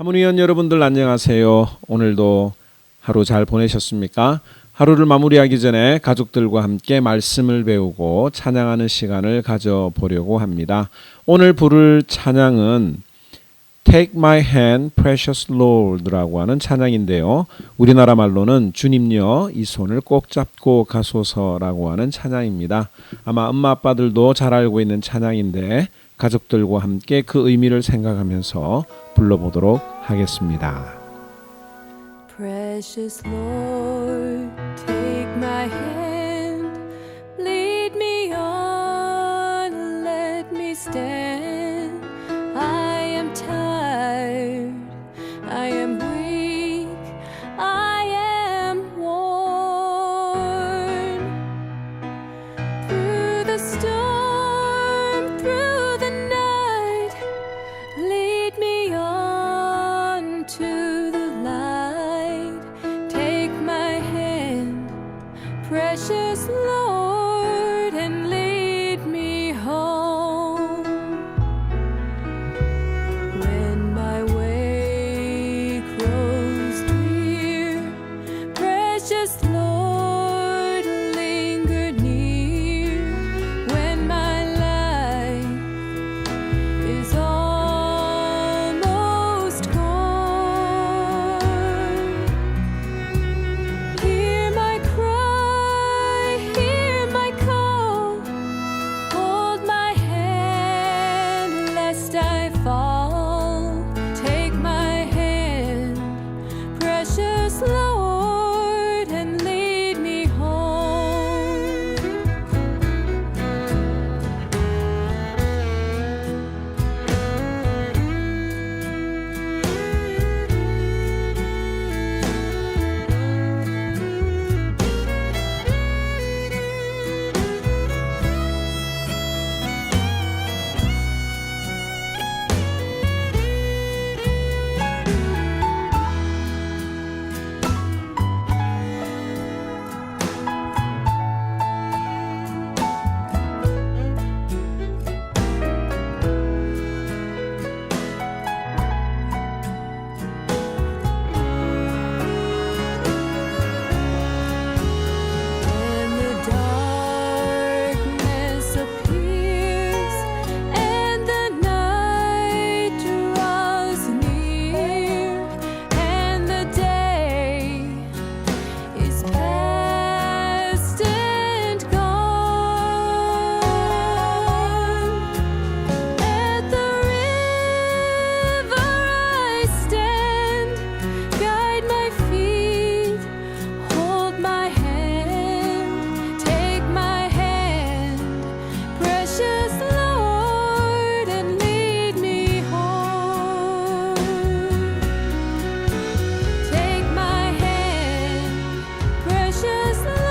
하모니원 여러분들 안녕하세요. 오늘도 하루 잘 보내셨습니까? 하루를 마무리하기 전에 가족들과 함께 말씀을 배우고 찬양하는 시간을 가져보려고 합니다. 오늘 부를 찬양은 Take My Hand, Precious Lord라고 하는 찬양인데요. 우리나라 말로는 주님여 이 손을 꼭 잡고 가소서라고 하는 찬양입니다. 아마 엄마 아빠들도 잘 알고 있는 찬양인데 가족들과 함께 그 의미를 생각하면서 불러보도록 하겠습니다. Precious Lord, take my hand, lead me on, let me stand. I am tired, I am weak, I am worn. Through the storm, through the night, lead me on to the light. Take my hand, precious Lord, and lead me home. When my way grows drear, precious Lord, linger near. When my life is almost gone, hear my cry, hear my call. Hold my hand lest I fall. Take my hand, precious Lord, and lead me home. When the darkness appears and the night draws near and the day is past and gone, at the river I stand, guide my feet, hold my hand, take my hand, precious Lord, and lead me home. Take my hand, precious Lord,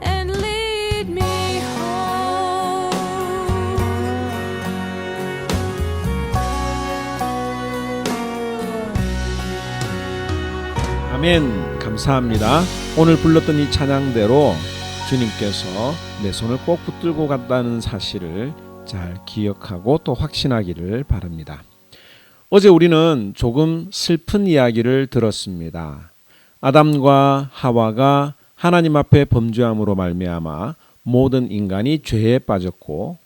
and lead me home. 아멘. 감사합니다. 오늘 불렀던 이 찬양대로 주님께서 내 손을 꼭 붙들고 간다는 사실을 잘 기억하고 또 확신하기를 바랍니다. 어제 우리는 조금 슬픈 이야기를 들었습니다. 아담과 하와가 하나님 앞에 범죄함으로 말미암아 모든 인간이 죄에 빠졌고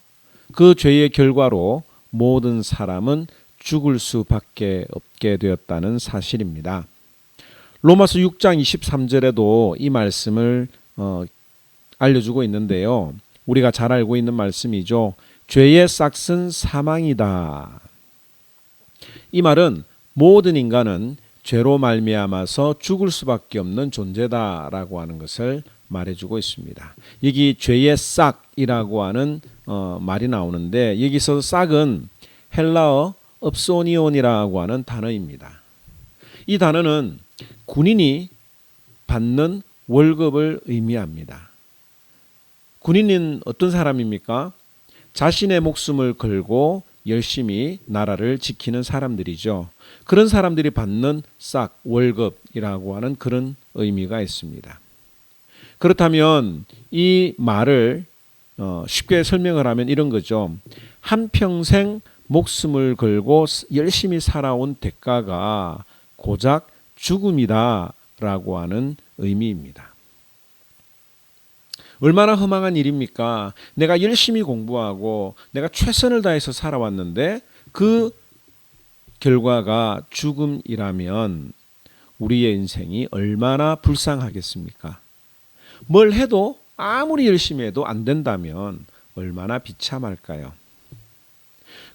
그 죄의 결과로 모든 사람은 죽을 수밖에 없게 되었다는 사실입니다. 로마서 6장 23절에도 이 말씀을 알려주고 있는데요. 우리가 잘 알고 있는 말씀이죠. 죄의 싹은 사망이다. 이 말은 모든 인간은 죄로 말미암아서 죽을 수밖에 없는 존재다라고 하는 것을 말해주고 있습니다. 여기 죄의 싹이라고 하는 말이 나오는데 여기서 싹은 헬라어 읍소니온이라고 하는 단어입니다. 이 단어는 군인이 받는 월급을 의미합니다. 군인은 어떤 사람입니까? 자신의 목숨을 걸고 열심히 나라를 지키는 사람들이죠. 그런 사람들이 받는 싹, 월급이라고 하는 그런 의미가 있습니다. 그렇다면 이 말을 쉽게 설명을 하면 이런 거죠. 한평생 목숨을 걸고 열심히 살아온 대가가 고작 죽음이다라고 하는 의미입니다. 얼마나 허망한 일입니까? 내가 열심히 공부하고 내가 최선을 다해서 살아왔는데 그 결과가 죽음이라면 우리의 인생이 얼마나 불쌍하겠습니까? 뭘 해도 아무리 열심히 해도 안 된다면 얼마나 비참할까요?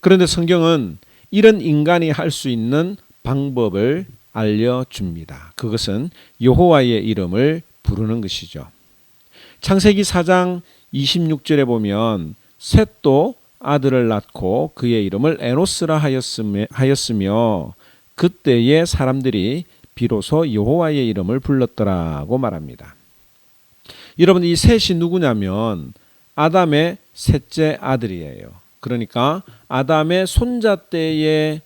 그런데 성경은 이런 인간이 할 수 있는 방법을 알려줍니다. 그것은 여호와의 이름을 부르는 것이죠. 창세기 4장 26절에 보면 셋도 아들을 낳고 그의 이름을 에노스라 하였으며 그때의 사람들이 비로소 여호와의 이름을 불렀더라고 말합니다. 여러분, 이 셋이 누구냐면 아담의 셋째 아들이에요. 그러니까 아담의 손자 때에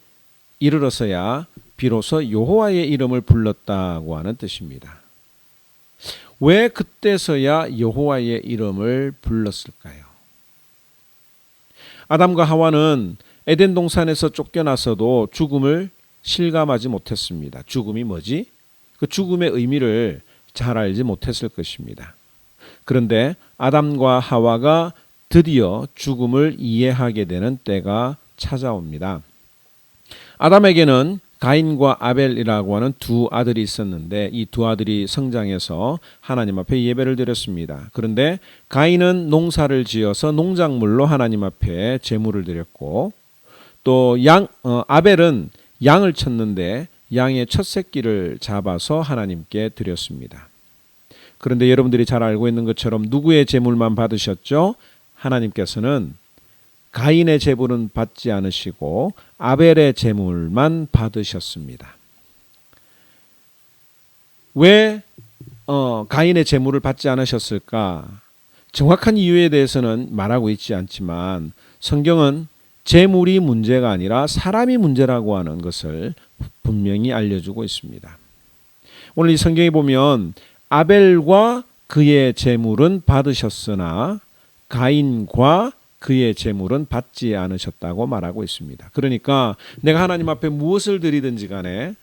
이르러서야 비로소 여호와의 이름을 불렀다고 하는 뜻입니다. 왜 그때서야 여호와의 이름을 불렀을까요? 아담과 하와는 에덴 동산에서 쫓겨나서도 죽음을 실감하지 못했습니다. 죽음이 뭐지? 그 죽음의 의미를 잘 알지 못했을 것입니다. 그런데 아담과 하와가 드디어 죽음을 이해하게 되는 때가 찾아옵니다. 아담에게는 가인과 아벨이라고 하는 두 아들이 있었는데 이 두 아들이 성장해서 하나님 앞에 예배를 드렸습니다. 그런데 가인은 농사를 지어서 농작물로 하나님 앞에 제물을 드렸고 또 아벨은 양을 쳤는데 양의 첫 새끼를 잡아서 하나님께 드렸습니다. 그런데 여러분들이 잘 알고 있는 것처럼 누구의 제물만 받으셨죠? 하나님께서는 가인의 제물은 받지 않으시고 아벨의 제물만 받으셨습니다. 왜 가인의 제물을 받지 않으셨을까? 정확한 이유에 대해서는 말하고 있지 않지만 성경은 제물이 문제가 아니라 사람이 문제라고 하는 것을 분명히 알려주고 있습니다. 오늘 이 성경에 보면 아벨과 그의 제물은 받으셨으나 가인과 그의 제물은 받지 않으셨다고 말하고 있습니다. 그러니까 내가 하나님 앞에 무엇을 드리든지 간에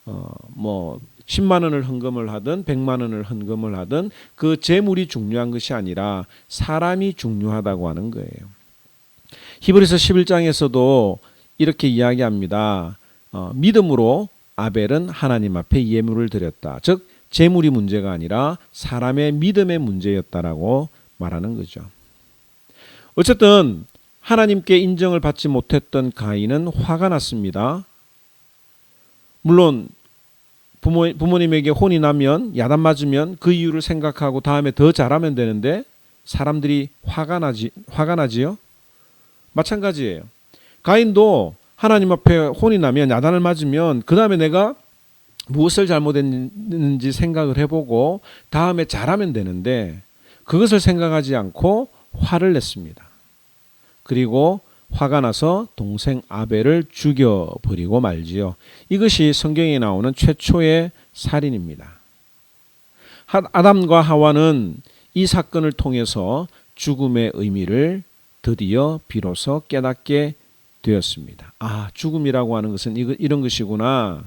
10만 원을 헌금을 하든 100만 원을 헌금을 하든 그 제물이 중요한 것이 아니라 사람이 중요하다고 하는 거예요. 히브리서 11장에서도 이렇게 이야기합니다. 믿음으로 아벨은 하나님 앞에 예물을 드렸다. 즉 제물이 문제가 아니라 사람의 믿음의 문제였다라고 말하는 거죠. 어쨌든 하나님께 인정을 받지 못했던 가인은 화가 났습니다. 물론 부모님에게 혼이 나면 야단 맞으면 그 이유를 생각하고 다음에 더 잘하면 되는데 사람들이 화가 나지요? 마찬가지예요. 가인도 하나님 앞에 혼이 나면 야단을 맞으면 그 다음에 내가 무엇을 잘못했는지 생각을 해보고 다음에 잘하면 되는데 그것을 생각하지 않고 화를 냈습니다. 그리고 화가 나서 동생 아벨을 죽여버리고 말지요. 이것이 성경에 나오는 최초의 살인입니다. 아담과 하와는 이 사건을 통해서 죽음의 의미를 드디어 비로소 깨닫게 되었습니다. 아, 죽음이라고 하는 것은 이런 것이구나.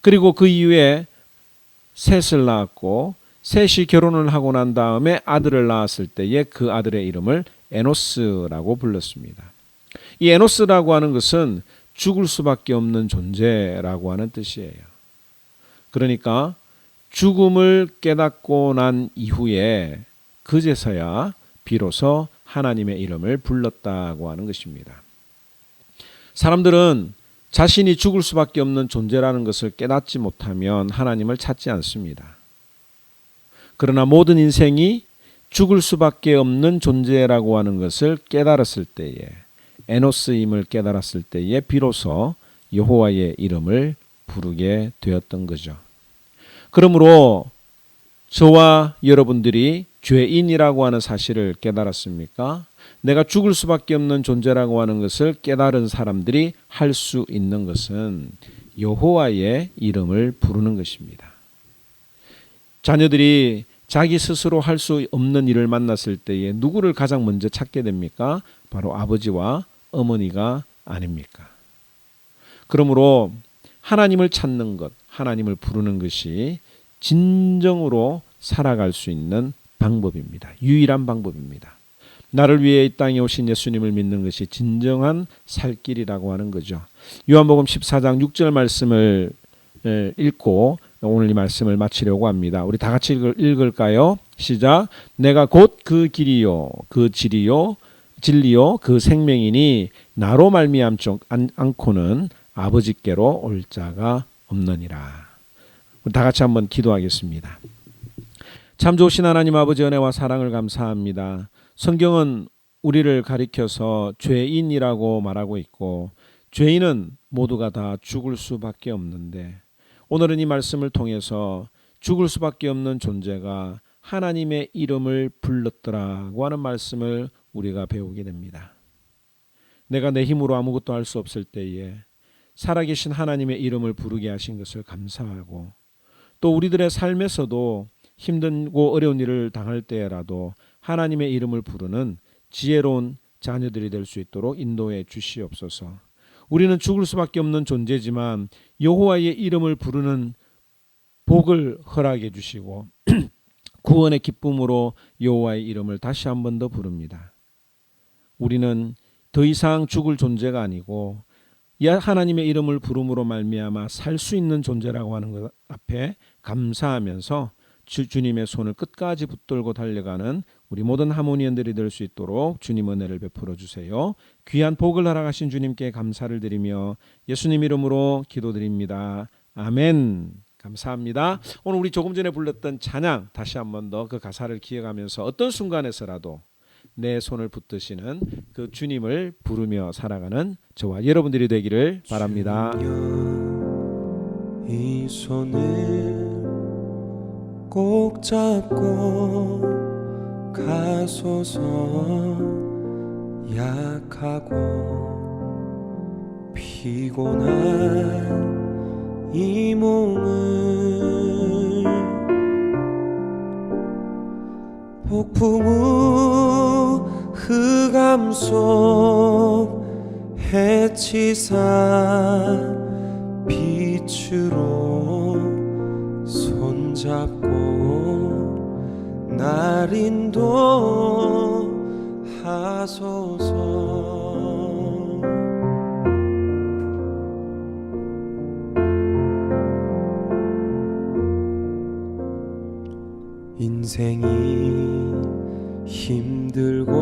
그리고 그 이후에 셋을 낳았고 셋이 결혼을 하고 난 다음에 아들을 낳았을 때에 그 아들의 이름을 에노스라고 불렀습니다. 이 에노스라고 하는 것은 죽을 수밖에 없는 존재라고 하는 뜻이에요. 그러니까 죽음을 깨닫고 난 이후에 그제서야 비로소 하나님의 이름을 불렀다고 하는 것입니다. 사람들은 자신이 죽을 수밖에 없는 존재라는 것을 깨닫지 못하면 하나님을 찾지 않습니다. 그러나 모든 인생이 죽을 수밖에 없는 존재라고 하는 것을 깨달았을 때에 에노스임을 깨달았을 때에 비로소 여호와의 이름을 부르게 되었던 거죠. 그러므로 저와 여러분들이 죄인이라고 하는 사실을 깨달았습니까? 내가 죽을 수밖에 없는 존재라고 하는 것을 깨달은 사람들이 할 수 있는 것은 여호와의 이름을 부르는 것입니다. 자녀들이 자기 스스로 할 수 없는 일을 만났을 때에 누구를 가장 먼저 찾게 됩니까? 바로 아버지와 어머니가 아닙니까? 그러므로 하나님을 찾는 것, 하나님을 부르는 것이 진정으로 살아갈 수 있는 방법입니다. 유일한 방법입니다. 나를 위해 이 땅에 오신 예수님을 믿는 것이 진정한 살 길이라고 하는 거죠. 요한복음 14장 6절 말씀을 읽고 오늘 이 말씀을 마치려고 합니다. 우리 다 같이 읽을까요? 시작. 내가 곧 그 길이요 그 진리요 그 생명이니 나로 말미암지 않고는 아버지께로 올 자가 없느니라. 우리 다 같이 한번 기도하겠습니다. 참 좋으신 하나님 아버지 은혜와 사랑을 감사합니다. 성경은 우리를 가리켜서 죄인이라고 말하고 있고 죄인은 모두가 다 죽을 수밖에 없는데 오늘은 이 말씀을 통해서 죽을 수밖에 없는 존재가 하나님의 이름을 불렀더라고 하는 말씀을 우리가 배우게 됩니다. 내가 내 힘으로 아무것도 할 수 없을 때에 살아계신 하나님의 이름을 부르게 하신 것을 감사하고 또 우리들의 삶에서도 힘들고 어려운 일을 당할 때라도 하나님의 이름을 부르는 지혜로운 자녀들이 될 수 있도록 인도해 주시옵소서. 우리는 죽을 수밖에 없는 존재지만 여호와의 이름을 부르는 복을 허락해 주시고 구원의 기쁨으로 여호와의 이름을 다시 한 번 더 부릅니다. 우리는 더 이상 죽을 존재가 아니고 하나님의 이름을 부름으로 말미암아 살 수 있는 존재라고 하는 것 앞에 감사하면서 주님의 손을 끝까지 붙들고 달려가는 우리 모든 하모니언들이 될 수 있도록 주님 은혜를 베풀어 주세요. 귀한 복을 허락하신 주님께 감사를 드리며 예수님 이름으로 기도드립니다. 아멘. 감사합니다. 오늘 우리 조금 전에 불렀던 찬양 다시 한 번 더 그 가사를 기억하면서 어떤 순간에서라도 내 손을 붙드시는 그 주님을 부르며 살아가는 저와 여러분들이 되기를 바랍니다. 주여 이 손을 꼭 잡고 가소서. 약하고 피곤한 이 몸을 폭풍 후 흑암 속 해치사 빛으로 손잡고 날 인도하소서. 인생이 힘들고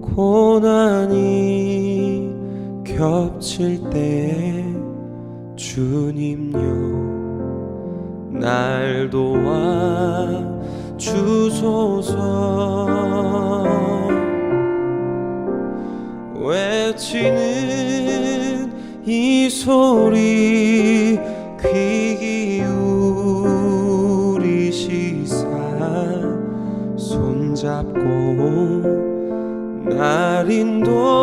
고난이 겹칠 때 주님요 날 도와 주소서. 외치는 이 소리 귀 기울이시사 손잡고 날 인도하소서.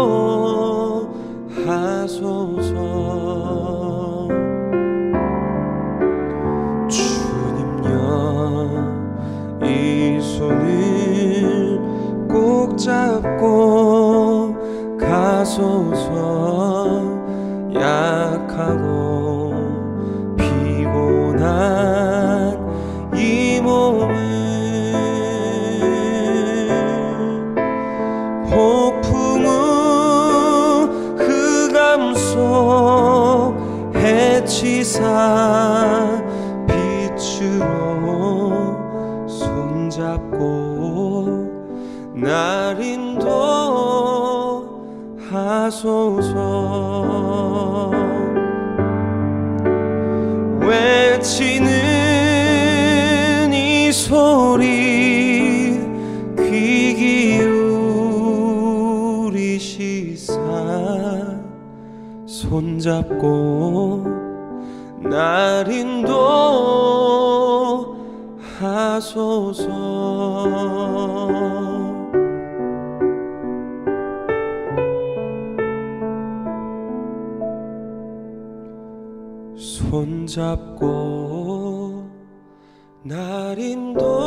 주님여 이 손을 꼭 잡고 가소서. 약하고 피곤한 이 몸을 폭풍 후 흑암 속 해치사 빛으로 손잡고 날 인도하소서. 외치는 이 소리 귀 기울이시사 손잡고 날 인도하소서. 손잡고 날 인도하소서.